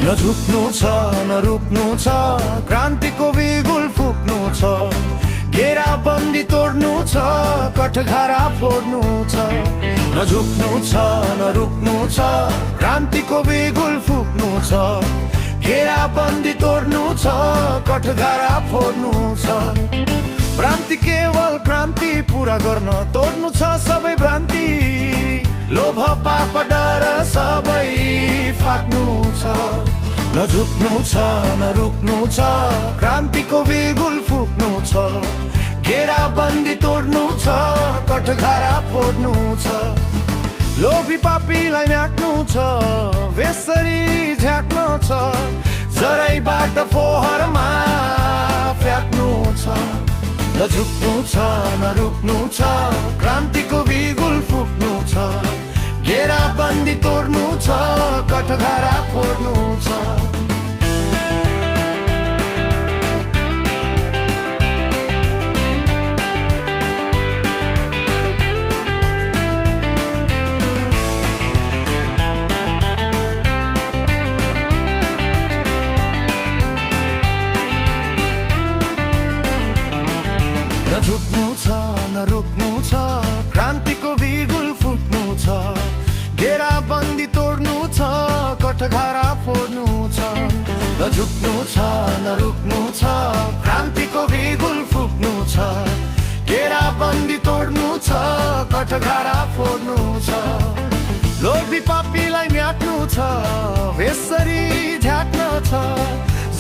नझुक्नु छ नरुक्नु छ क्रान्तिको बिगुल फुक्नु छ घेराबन्दी तोड्नु छ कठघरा फोड्नु छ नझुक्नु छ नरुक्नु छ क्रान्तिको बिगुल फुक्नु छ घेराबन्दी तोड्नु छ कठघरा फोड्नु छ क्रान्ति केवल क्रान्ति पूरा गर्न तोड्नु छ सबै भ्रान्ति लोभ पाप डर सबै फाट्नु छ नझुक्नु छ नरुक्नु छ क्रान्तिको बिगुल फुक्नु छ घेराबन्दी तोड्नु छ कठघरा फोड्नु छ लोभी पापीलाई म्याट्नु छ बेसरी झ्याक्नु छ जरैबाट फोहरमा फ्याँक्नु छ नझुक्नु छ नरुक्नु छ क्रान्तिको बिगुल फुक्नु छ घेराबन्दी तोड्नु छ कठघरा फोड्नु छ नझुक्नु छ नरुक्नु छ क्रान्तिको बिगुल फुक्नु छ घेराबन्दी तोड्नु छ कठघरा फोड्नु छ नझुक्नु छ नरुक्नु छ क्रान्तिको बिगुल फुक्नु छ घेराबन्दी तोड्नु छ कठघरा फोड्नु छ लोभी पापीलाई म्याट्नु छ बेसरी झ्याक्न छ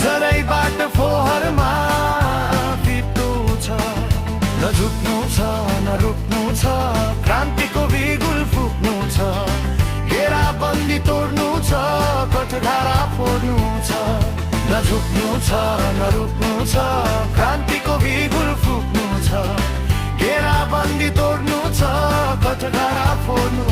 जरैबाट फोहरमा नझुक्नु छ नरुक्नु छ क्रान्तिको बिगुल फुक्नु छ घेराबन्दी तोड्नु छ कठघरा फोड्नु छ नझुक्नु छ नरुक्नु छ क्रान्तिको बिगुल फुक्नु छ घेराबन्दी तोड्नु छ कठघरा फोड्नु